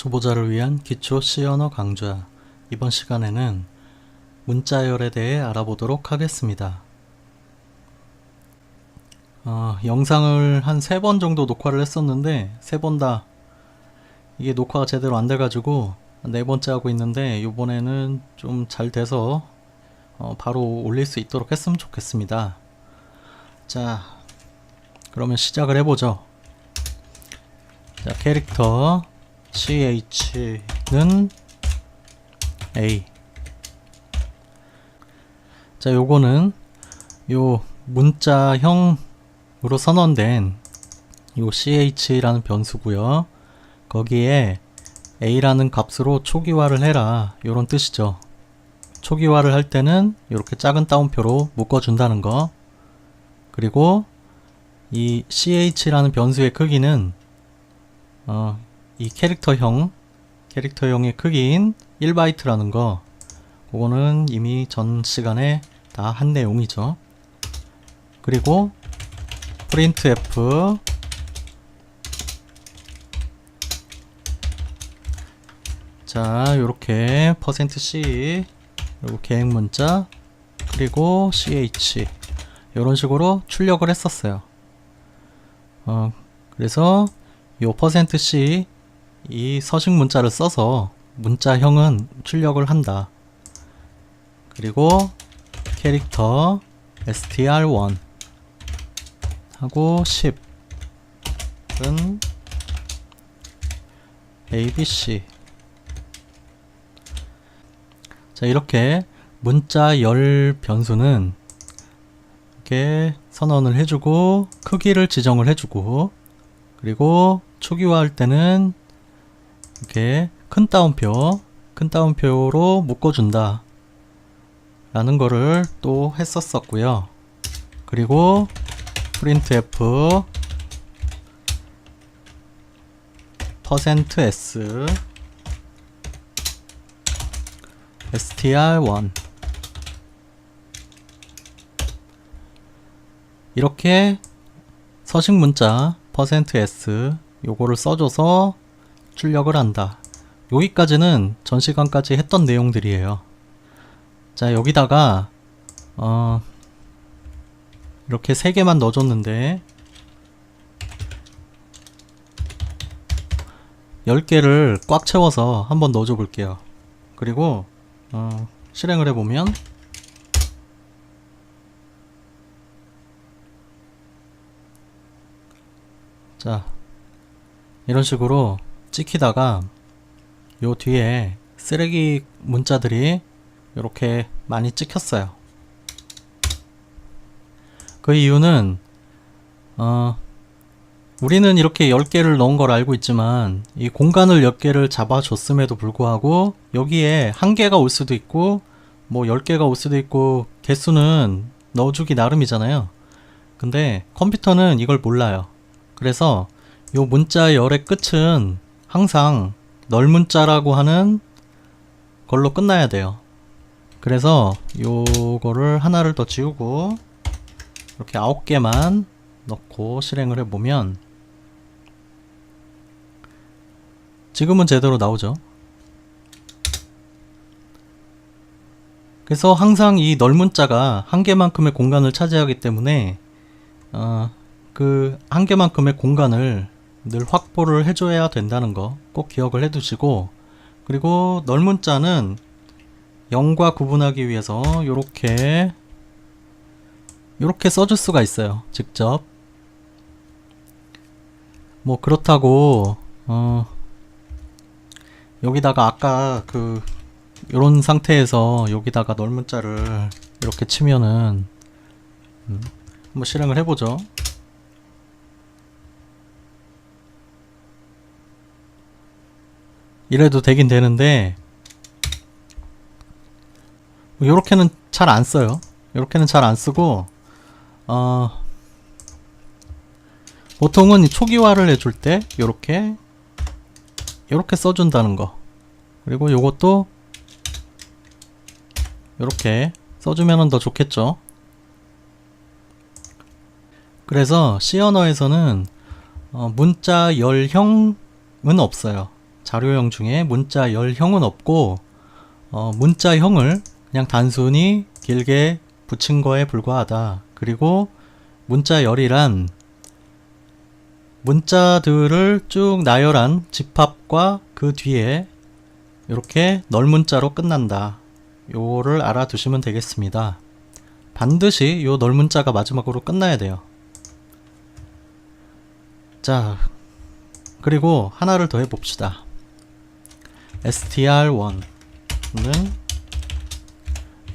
초보자를 위한 기초 C 언어 강좌. 이번 시간에는 문자열에 대해 알아보도록 하겠습니다. 영상을 한 3번 정도 녹화를 했었는데 3번 다 이게 녹화가 제대로 안 돼가지고 4번째 하고 있는데 이번에는 좀 잘 돼서 바로 올릴 수 있도록 했으면 좋겠습니다. 자, 그러면 시작을 해보죠. 자, 캐릭터 ch는 A. 자, 요거는 요 문자형으로 선언된 요 ch라는 변수고요. 거기에 a라는 값으로 초기화를 해라, 요런 뜻이죠. 초기화를 할 때는 이렇게 작은 따옴표로 묶어준다는 거. 그리고 이 ch라는 변수의 크기는 이 캐릭터형의 크기인 1바이트라는 거, 그거는 이미 전 시간에 다 한 내용이죠. 그리고 printf 자, 요렇게 %c 그리고 계획문자 그리고 ch 요런 식으로 출력을 했었어요. 그래서 요 %c 이 서식 문자를 써서 문자형은 출력을 한다. 그리고 캐릭터 str1 하고 10은 abc. 자, 이렇게 문자열 변수는 이렇게 선언을 해주고 크기를 지정을 해주고, 그리고 초기화할 때는 이렇게 큰 따옴표로 묶어준다 라는 거를 또 했었었고요. 그리고 printf %s str1 이렇게 서식 문자 %s 요거를 써줘서 출력을 한다. 여기까지는 전 시간까지 했던 내용들이에요. 자, 여기다가 이렇게 3개만 넣어줬는데 10개를 꽉 채워서 한번 넣어줘 볼게요. 그리고 실행을 해보면 자, 이런 식으로 찍히다가 요 뒤에 쓰레기 문자들이 이렇게 많이 찍혔어요. 그 이유는 우리는 이렇게 10개를 넣은 걸 알고 있지만 이 공간을 10개를 잡아줬음에도 불구하고 여기에 1개가 올 수도 있고 뭐 10개가 올 수도 있고 개수는 넣어주기 나름이잖아요. 근데 컴퓨터는 이걸 몰라요. 그래서 요 문자열의 끝은 항상 널 문자라고 하는 걸로 끝나야 돼요. 그래서 요거를 하나를 더 지우고 이렇게 9개만 넣고 실행을 해보면 지금은 제대로 나오죠. 그래서 항상 이 널 문자가 1개만큼의 공간을 차지하기 때문에 그 1개만큼의 공간을 늘 확보를 해줘야 된다는 거 꼭 기억을 해두시고, 그리고 널 문자는 0과 구분하기 위해서 요렇게 써줄 수가 있어요. 직접. 뭐 그렇다고 여기다가 아까 요런 상태에서 여기다가 널 문자를 이렇게 치면은 한번 실행을 해보죠. 이래도 되긴 되는데 요렇게는 잘 안 써요. 요렇게는 잘 안 쓰고 보통은 초기화를 해줄 때 요렇게 써준다는 거, 그리고 요것도 요렇게 써주면 더 좋겠죠. 그래서 C 언어에서는 문자열형은 없어요. 자료형 중에 문자열형은 없고 문자형을 그냥 단순히 길게 붙인 거에 불과하다. 그리고 문자열이란 문자들을 쭉 나열한 집합과 그 뒤에 이렇게 널문자로 끝난다. 요거를 알아두시면 되겠습니다. 반드시 요 널문자가 마지막으로 끝나야 돼요. 자, 그리고 하나를 더 해봅시다. str1는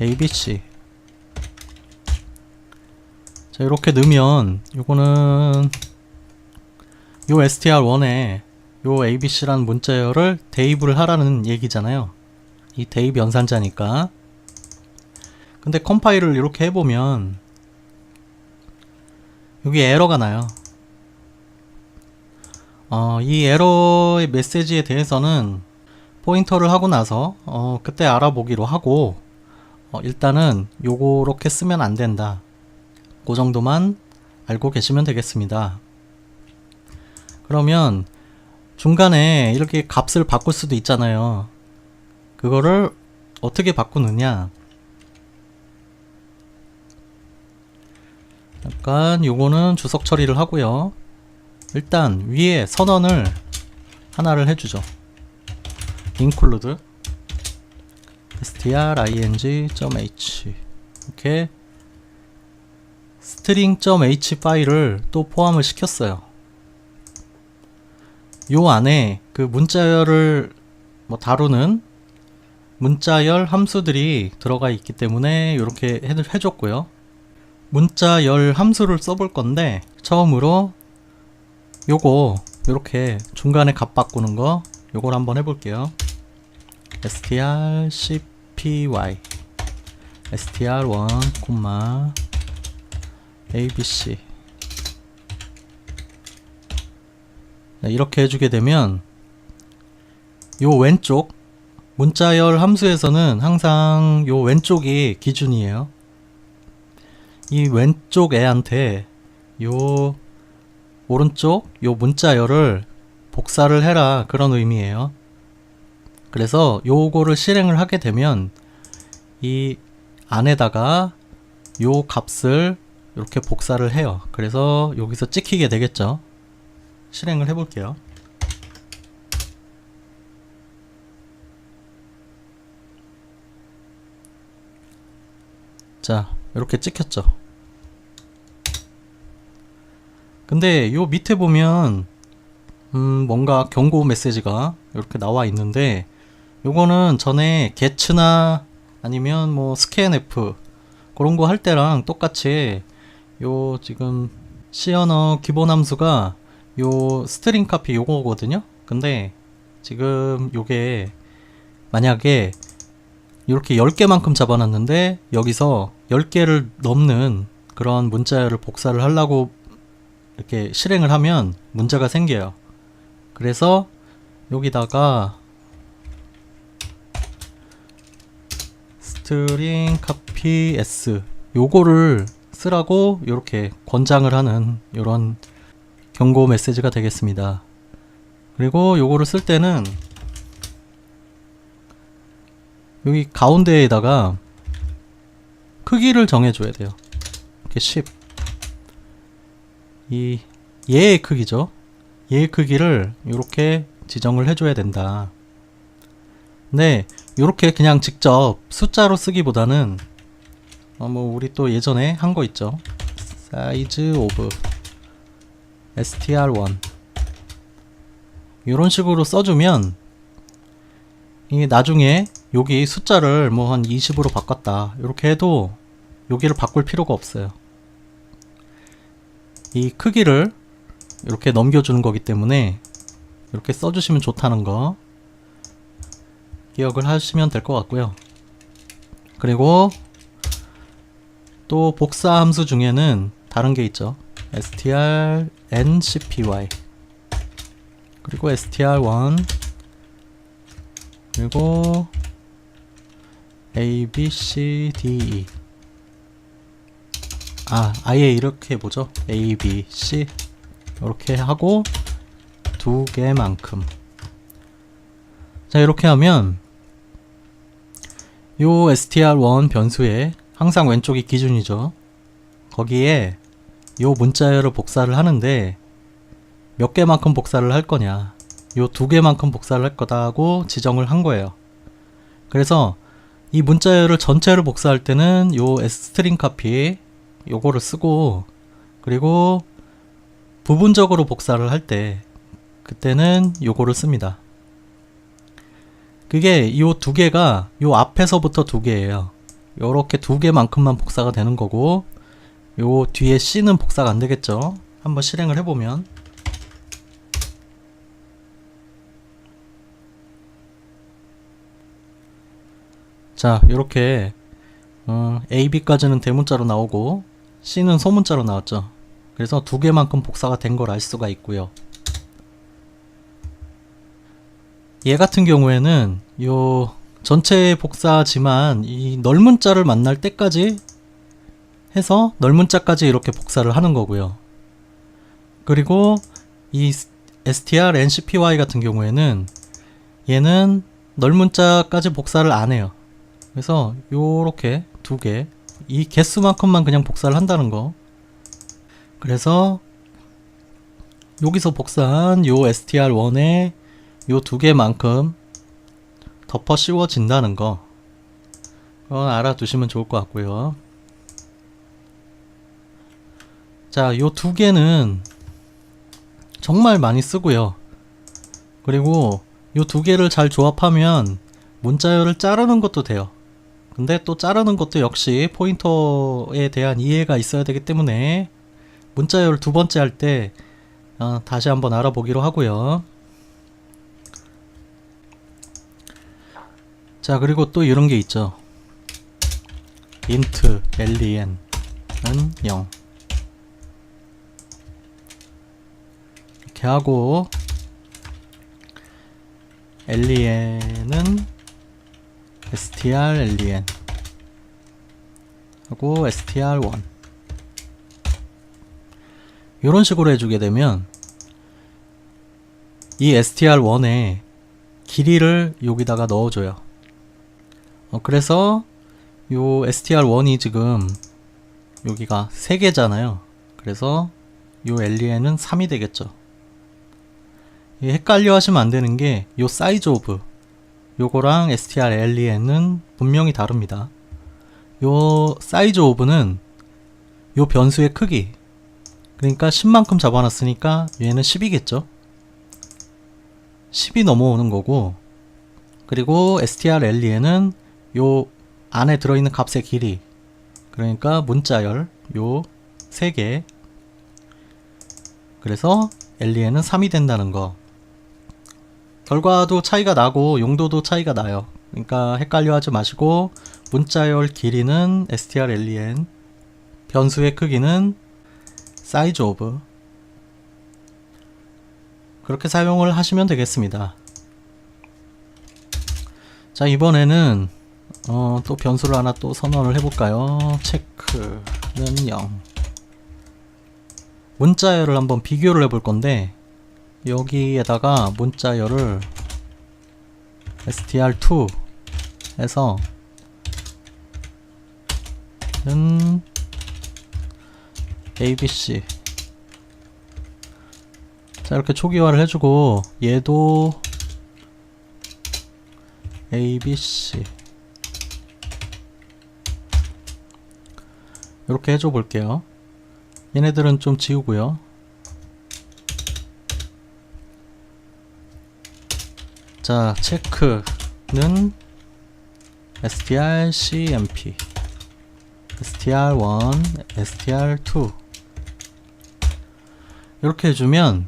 abc. 자, 이렇게 넣으면 요거는 요 str1에 요 abc라는 문자열을 대입을 하라는 얘기잖아요. 이 대입 연산자니까. 근데 컴파일을 이렇게 해보면 여기 에러가 나요. 이 에러의 메시지에 대해서는 포인터를 하고 나서 그때 알아보기로 하고 일단은 요렇게 쓰면 안 된다. 그 정도만 알고 계시면 되겠습니다. 그러면 중간에 이렇게 값을 바꿀 수도 있잖아요. 그거를 어떻게 바꾸느냐. 잠깐 요거는 주석 처리를 하고요. 일단 위에 선언을 하나를 해주죠. include string.h 이렇게 string.h 파일을 또 포함을 시켰어요. 요 안에 그 문자열을 다루는 문자열 함수들이 들어가 있기 때문에 이렇게 해줬고요. 문자열 함수를 써볼 건데 처음으로 요거 요렇게 중간에 값 바꾸는 거 요걸 한번 해볼게요. strcpy str1, abc 이렇게 해주게 되면 요 왼쪽 문자열 함수에서는 항상 요 왼쪽이 기준이에요. 이 왼쪽 애한테 요 오른쪽 요 문자열을 복사를 해라, 그런 의미예요. 그래서 요거를 실행을 하게 되면 이 안에다가 요 값을 이렇게 복사를 해요. 그래서 여기서 찍히게 되겠죠. 실행을 해볼게요. 자, 이렇게 찍혔죠. 근데 요 밑에 보면 뭔가 경고 메시지가 이렇게 나와 있는데 요거는 전에 get나 아니면 뭐 scanf 그런 거 할 때랑 똑같이 요 지금 C 언어 기본 함수가 요 스트링 카피 요거거든요. 근데 지금 요게 만약에 이렇게 10개만큼 잡아놨는데 여기서 10개를 넘는 그런 문자열을 복사를 하려고 이렇게 실행을 하면 문제가 생겨요. 그래서 여기다가 string copy s 요거를 쓰라고 이렇게 권장을 하는 이런 경고 메시지가 되겠습니다. 그리고 요거를 쓸 때는 여기 가운데에다가 크기를 정해줘야 돼요. 이렇게 10 얘의 크기죠. 얘의 크기를 이렇게 지정을 해줘야 된다. 네, 이렇게 그냥 직접 숫자로 쓰기보다는 뭐 우리 또 예전에 한 거 있죠. size of str1 이런 식으로 써주면 이 나중에 여기 숫자를 뭐 한 20으로 바꿨다 이렇게 해도 여기를 바꿀 필요가 없어요. 이 크기를 이렇게 넘겨주는 거기 때문에 이렇게 써주시면 좋다는 거 기억을 하시면 될 것 같고요. 그리고 또 복사 함수 중에는 다른 게 있죠. strncpy 그리고 str1 그리고 abcde 아예 이렇게 해보죠. abc 이렇게 하고 두 개만큼 자, 이렇게 하면 요 str1 변수에 항상 왼쪽이 기준이죠. 거기에 요 문자열을 복사를 하는데 몇 개만큼 복사를 할 거냐, 요 두 개만큼 복사를 할 거다고 지정을 한 거예요. 그래서 이 문자열을 전체를 복사할 때는 요 string copy 요거를 쓰고, 그리고 부분적으로 복사를 할 때 그때는 요거를 씁니다. 그게 요 두 개가 요 앞에서부터 두 개예요. 요렇게 두 개만큼만 복사가 되는 거고, 요 뒤에 C는 복사가 안 되겠죠. 한번 실행을 해보면, 자, 요렇게 A, B까지는 대문자로 나오고 C는 소문자로 나왔죠. 그래서 두 개만큼 복사가 된 걸 알 수가 있고요. 얘 같은 경우에는 요 전체 복사지만 이 널문자를 만날 때까지 해서 널문자까지 이렇게 복사를 하는 거고요. 그리고 이 str ncpy 같은 경우에는 얘는 널문자까지 복사를 안 해요. 그래서 요렇게 두 개, 이 개수만큼만 그냥 복사를 한다는 거. 그래서 여기서 복사한 요 str1에 요 두 개만큼 덮어 씌워진다는 거, 그건 알아두시면 좋을 것 같고요. 자, 요 두 개는 정말 많이 쓰고요. 그리고 요 두 개를 잘 조합하면 문자열을 자르는 것도 돼요. 근데 또 자르는 것도 역시 포인터에 대한 이해가 있어야 되기 때문에 문자열 두 번째 할 때 다시 한번 알아보기로 하고요. 자, 그리고 또 이런 게 있죠. int len은 0 이렇게 하고, len은 str len 하고 str1 이런 식으로 해주게 되면 이 str1에 길이를 여기다가 넣어줘요. 그래서 요 str1이 지금 여기가 3개잖아요. 그래서 요 len은 3이 되겠죠. 헷갈려 하시면 안 되는 게 요 size of 요거랑 str len은 분명히 다릅니다. 요 size of는 요 변수의 크기, 그러니까 10만큼 잡아놨으니까 얘는 10이겠죠. 10이 넘어오는 거고, 그리고 str len은 요 안에 들어있는 값의 길이, 그러니까 문자열 요 3개, 그래서 len은 3이 된다는 거. 결과도 차이가 나고 용도도 차이가 나요. 그러니까 헷갈려 하지 마시고 문자열 길이는 str len, 변수의 크기는 size of, 그렇게 사용을 하시면 되겠습니다. 자, 이번에는 또 변수를 하나 또 선언을 해볼까요? 체크는 0. 문자열을 한번 비교를 해볼 건데, 여기에다가 문자열을 str2 해서 는 abc, 자, 이렇게 초기화를 해주고 얘도 abc 이렇게 해줘 볼게요. 얘네들은 좀 지우고요. 자, 체크는 strcmp, str1, str2 이렇게 해주면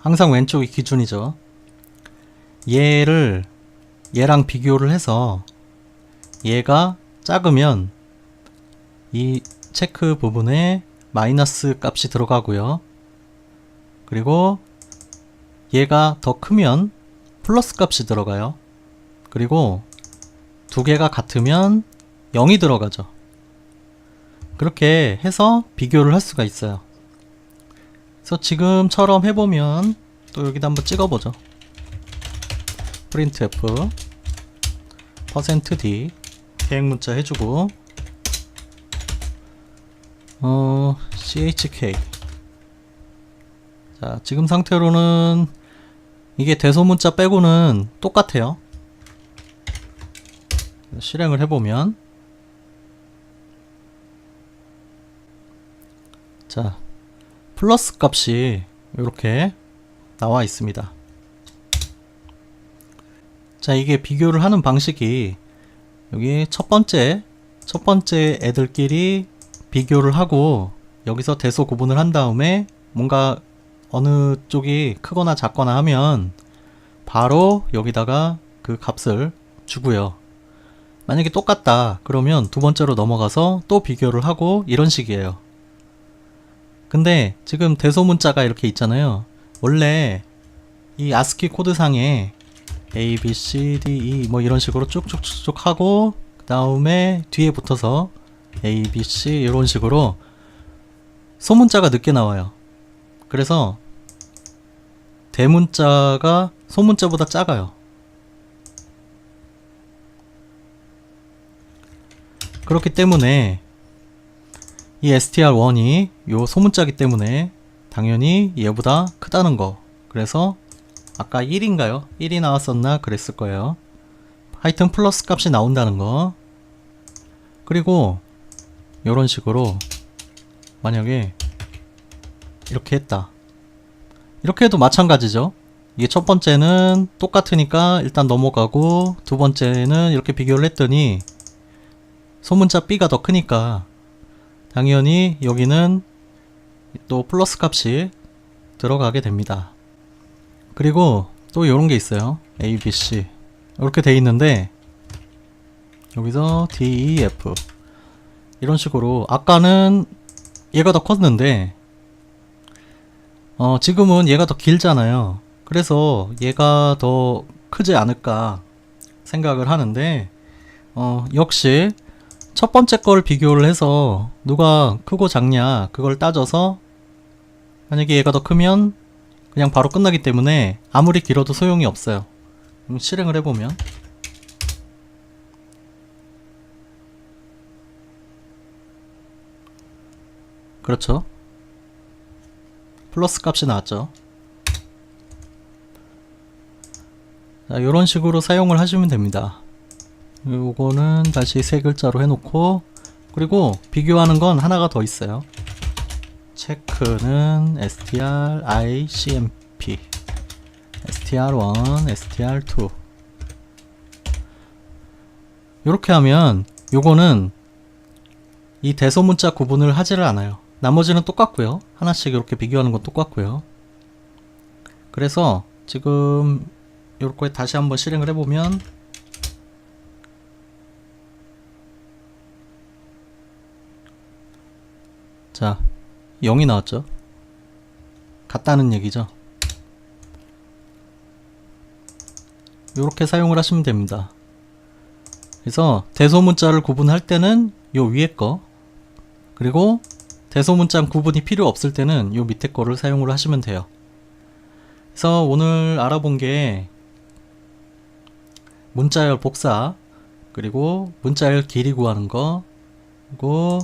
항상 왼쪽이 기준이죠. 얘랑 비교를 해서 얘가 작으면 이 체크 부분에 마이너스 값이 들어가고요. 그리고 얘가 더 크면 플러스 값이 들어가요. 그리고 두 개가 같으면 0이 들어가죠. 그렇게 해서 비교를 할 수가 있어요. 그래서 지금처럼 해보면 또 여기다 한번 찍어보죠. printf %d 계획 문자 해주고 chk. 자, 지금 상태로는 이게 대소문자 빼고는 똑같아요. 실행을 해보면, 자, 플러스 값이 이렇게 나와 있습니다. 자, 이게 비교를 하는 방식이 여기 첫 번째 애들끼리 비교를 하고 여기서 대소 구분을 한 다음에 뭔가 어느 쪽이 크거나 작거나 하면 바로 여기다가 그 값을 주고요. 만약에 똑같다 그러면 두 번째로 넘어가서 또 비교를 하고 이런 식이에요. 근데 지금 대소 문자가 이렇게 있잖아요. 원래 이 아스키 코드상에 A, B, C, D, E 뭐 이런 식으로 쭉쭉쭉 하고 그 다음에 뒤에 붙어서 A, B, C 이런 식으로 소문자가 늦게 나와요. 그래서 대문자가 소문자보다 작아요. 그렇기 때문에 이 str1이 요 소문자기 때문에 당연히 얘보다 크다는 거. 그래서 아까 1인가요? 1이 나왔었나? 그랬을 거예요. 하여튼 플러스 값이 나온다는 거. 그리고 요런 식으로 만약에 이렇게 했다. 이렇게 해도 마찬가지죠. 이게 첫 번째는 똑같으니까 일단 넘어가고 두 번째는 이렇게 비교를 했더니 소문자 B가 더 크니까 당연히 여기는 또 플러스 값이 들어가게 됩니다. 그리고 또 이런 게 있어요. A, B, C 이렇게 돼 있는데 여기서 D, E, F 이런 식으로 아까는 얘가 더 컸는데 지금은 얘가 더 길잖아요. 그래서 얘가 더 크지 않을까 생각을 하는데 역시 첫 번째 걸 비교를 해서 누가 크고 작냐 그걸 따져서 만약에 얘가 더 크면 그냥 바로 끝나기 때문에 아무리 길어도 소용이 없어요. 실행을 해보면 그렇죠. 플러스 값이 나왔죠. 자, 이런 식으로 사용을 하시면 됩니다. 요거는 다시 세 글자로 해놓고 그리고 비교하는 건 하나가 더 있어요. 체크는 str, i, cmp str1, str2 이렇게 하면 요거는 이 대소문자 구분을 하지를 않아요. 나머지는 똑같고요. 하나씩 이렇게 비교하는 건 똑같고요. 그래서 지금 이렇게 다시 한번 실행을 해보면 자 0이 나왔죠. 같다는 얘기죠. 이렇게 사용을 하시면 됩니다. 그래서 대소문자를 구분할 때는 요 위에 거 그리고 대소문자 구분이 필요 없을 때는 요 밑에 거를 사용을 하시면 돼요. 그래서 오늘 알아본 게 문자열 복사 그리고 문자열 길이 구하는 거 그리고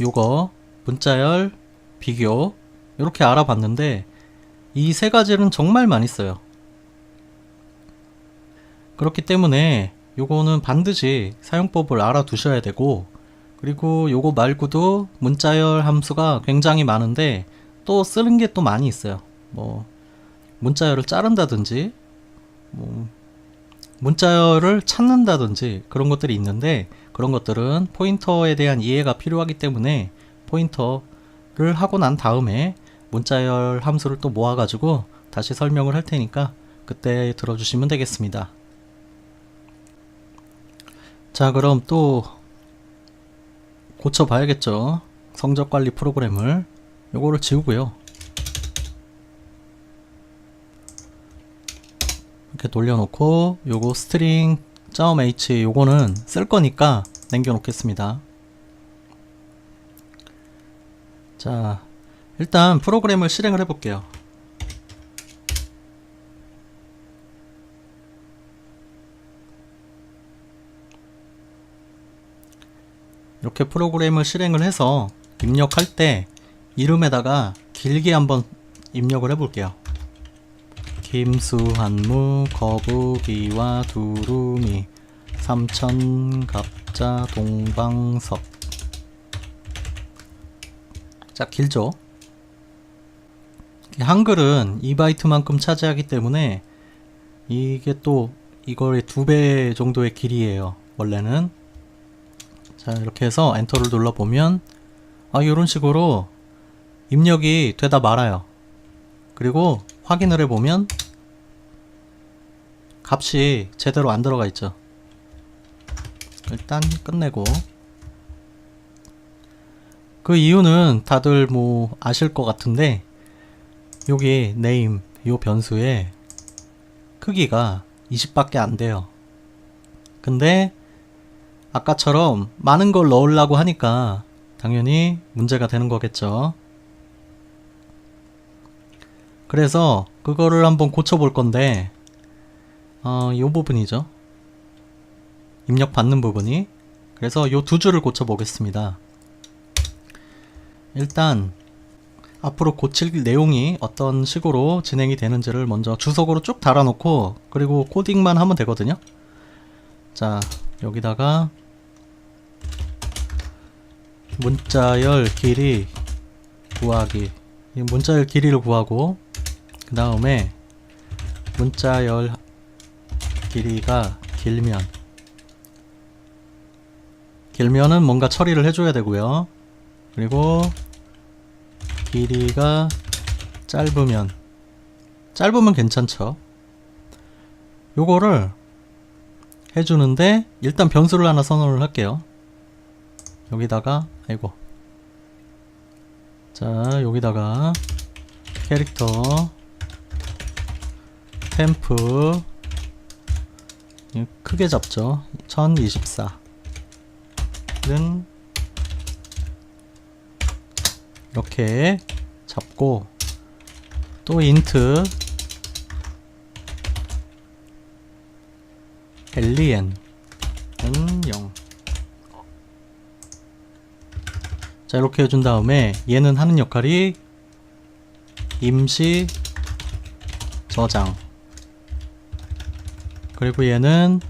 요거 문자열 비교 이렇게 알아봤는데 이 세 가지는 정말 많이 써요. 그렇기 때문에 요거는 반드시 사용법을 알아두셔야 되고 그리고 요거 말고도 문자열 함수가 굉장히 많은데 또 쓰는 게 또 많이 있어요. 뭐 문자열을 자른다든지 뭐 문자열을 찾는다든지 그런 것들이 있는데 그런 것들은 포인터에 대한 이해가 필요하기 때문에 포인터를 하고 난 다음에 문자열 함수를 또 모아가지고 다시 설명을 할 테니까 그때 들어주시면 되겠습니다. 자, 그럼 또 고쳐봐야겠죠. 성적관리 프로그램을 요거를 지우고요. 이렇게 돌려놓고 요거 string.h 요거는 쓸 거니까 남겨 놓겠습니다. 자, 일단 프로그램을 실행을 해볼게요. 이렇게 프로그램을 실행을 해서 입력할 때 이름에다가 길게 한번 입력을 해볼게요. 김수한무 거북이와 두루미 삼천갑자 동방석. 자, 길죠? 한글은 2바이트만큼 차지하기 때문에 이게 또 이거의 2배 정도의 길이에요, 원래는. 자, 이렇게 해서 엔터를 눌러보면 이런 식으로 입력이 되다 말아요. 그리고 확인을 해보면 값이 제대로 안 들어가 있죠. 일단 끝내고, 그 이유는 다들 뭐 아실 것 같은데, 여기 name 요 변수의 크기가 20밖에 안 돼요. 근데 아까처럼 많은 걸 넣으려고 하니까 당연히 문제가 되는 거겠죠. 그래서 그거를 한번 고쳐볼 건데, 요 부분이죠. 입력 받는 부분이. 그래서 요 2줄을 고쳐보겠습니다. 일단 앞으로 고칠 내용이 어떤 식으로 진행이 되는지를 먼저 주석으로 쭉 달아놓고, 그리고 코딩만 하면 되거든요. 자, 여기다가 문자열 길이 구하기, 이 문자열 길이를 구하고, 그 다음에 문자열 길이가 길면은 뭔가 처리를 해줘야 되고요. 그리고 길이가 짧으면 괜찮죠. 요거를 해주는데, 일단 변수를 하나 선언을 할게요. 여기다가 자, 여기다가 캐릭터 템프 크게 잡죠. 1024는 이렇게 잡고, 또 인트 alien은 0. 자, 이렇게 해준 다음에 얘는 하는 역할이 임시 저장, 그리고 얘는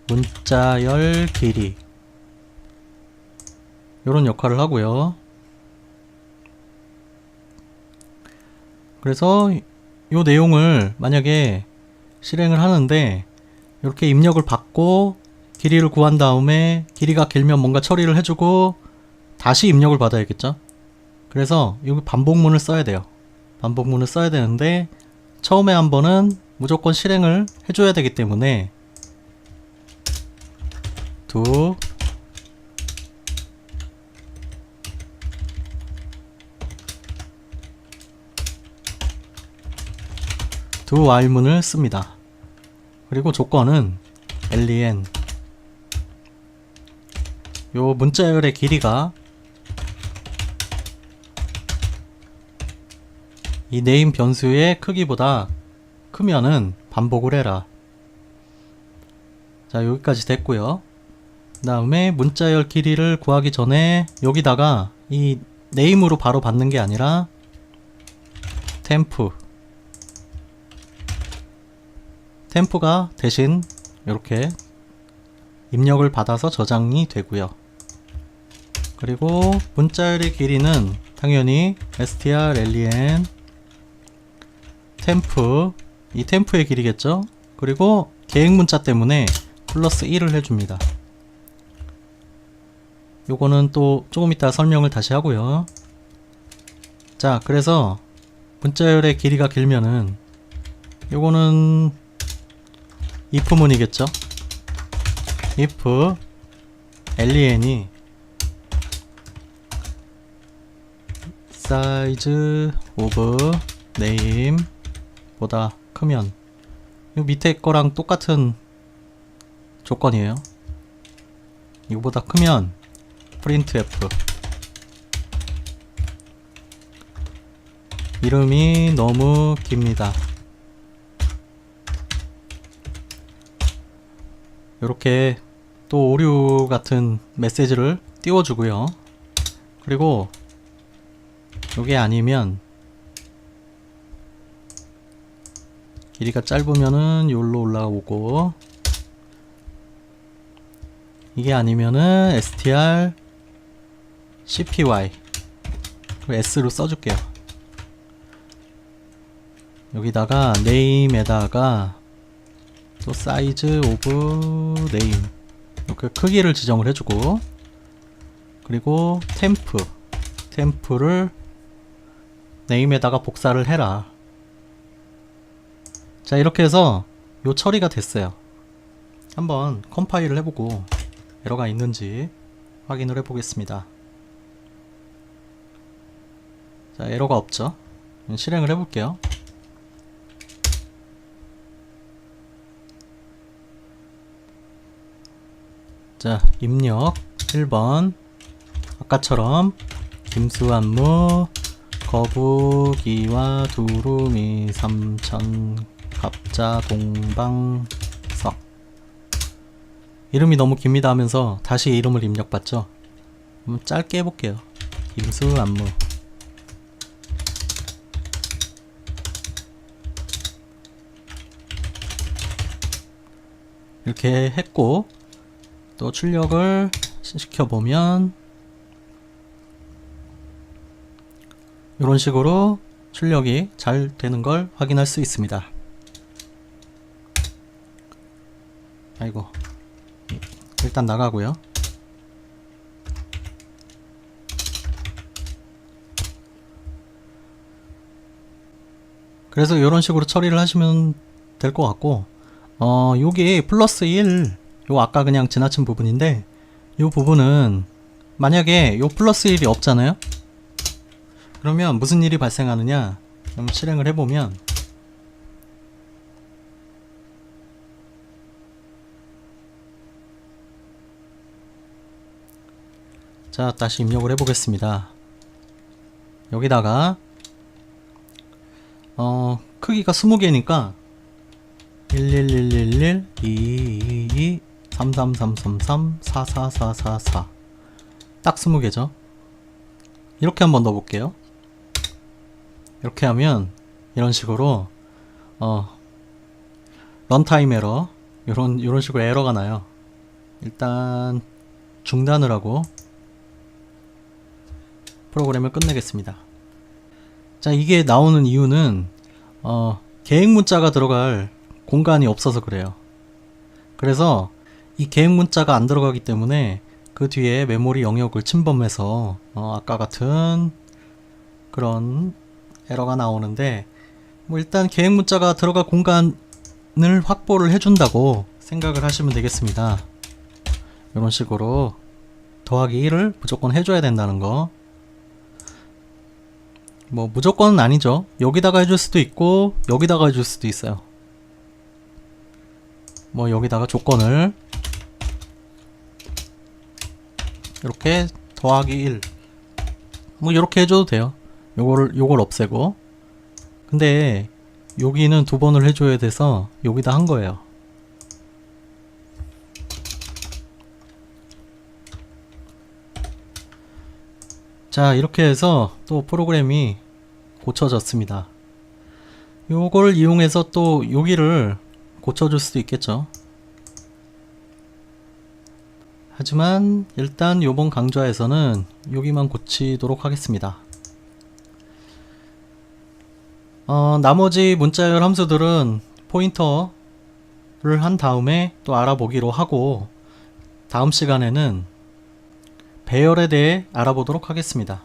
문자열 길이, 요런 역할을 하고요. 그래서 요 내용을 만약에 실행을 하는데, 이렇게 입력을 받고 길이를 구한 다음에 길이가 길면 뭔가 처리를 해주고 다시 입력을 받아야겠죠. 그래서 여기 반복문을 써야 돼요. 반복문을 써야 되는데, 처음에 한 번은 무조건 실행을 해줘야 되기 때문에 do while문을 씁니다. 그리고 조건은 len, 요 문자열의 길이가 이 name 변수의 크기보다 크면은 반복을 해라. 자, 여기까지 됐고요. 그 다음에 문자열 길이를 구하기 전에 여기다가 이 name으로 바로 받는 게 아니라 템프가 대신 이렇게 입력을 받아서 저장이 되고요. 그리고 문자열의 길이는 당연히 strlen 템프, 이 템프의 길이겠죠. 그리고 계획 문자 때문에 플러스 1을 해줍니다. 요거는 또 조금 이따 설명을 다시 하고요. 자, 그래서 문자열의 길이가 길면은 요거는 if문이겠죠. if len이 size of name 보다 크면, 이 밑에 거랑 똑같은 조건이에요. 이거보다 크면 printf, 이름이 너무 깁니다. 요렇게 또 오류 같은 메시지를 띄워주고요. 그리고 요게 아니면 길이가 짧으면은 요로 올라오고, 이게 아니면은 str cpy 그리고 s로 써줄게요. 여기다가 name에다가 또 size of name 이렇게 크기를 지정을 해주고, 그리고 템프를 name에다가 복사를 해라. 자, 이렇게 해서 요 처리가 됐어요. 한번 컴파일을 해보고 에러가 있는지 확인을 해보겠습니다. 자, 에러가 없죠. 실행을 해볼게요. 자, 입력 1번 아까처럼 김수한무 거북이와 두루미 삼천 갑자 동방석. 이름이 너무 깁니다 하면서 다시 이름을 입력받죠. 짧게 해볼게요. 김수한무. 이렇게 했고, 또 출력을 시켜보면 이런 식으로 출력이 잘 되는 걸 확인할 수 있습니다. 아이고, 일단 나가고요. 그래서 이런 식으로 처리를 하시면 될 것 같고, 여기 플러스 1, 요 아까 그냥 지나친 부분인데, 요 부분은 만약에 요 플러스 1이 없잖아요. 그러면 무슨 일이 발생하느냐, 좀 실행을 해보면, 자, 다시 입력을 해보겠습니다. 여기다가 크기가 20개니까 11111 222 33333 44444 딱 20개죠. 이렇게 한번 넣어볼게요. 이렇게 하면 이런 식으로 런타임 에러, 이런 식으로 에러가 나요. 일단 중단을 하고 프로그램을 끝내겠습니다. 자, 이게 나오는 이유는 계획 문자가 들어갈 공간이 없어서 그래요. 그래서 이 계획 문자가 안 들어가기 때문에 그 뒤에 메모리 영역을 침범해서 아까 같은 그런 에러가 나오는데, 뭐 일단 계획 문자가 들어갈 공간을 확보를 해준다고 생각을 하시면 되겠습니다. 이런 식으로 더하기 1을 무조건 해줘야 된다는 거. 뭐 무조건은 아니죠. 여기다가 해줄 수도 있고 여기다가 해줄 수도 있어요. 뭐 여기다가 조건을 이렇게 더하기 1 뭐 이렇게 해줘도 돼요. 요걸 없애고. 근데 여기는 2번을 해줘야 돼서 여기다 한 거예요. 자, 이렇게 해서 또 프로그램이 고쳐졌습니다. 요걸 이용해서 또 여기를 고쳐줄 수도 있겠죠. 하지만 일단 요번 강좌에서는 여기만 고치도록 하겠습니다. 나머지 문자열 함수들은 포인터를 한 다음에 또 알아보기로 하고, 다음 시간에는 배열에 대해 알아보도록 하겠습니다.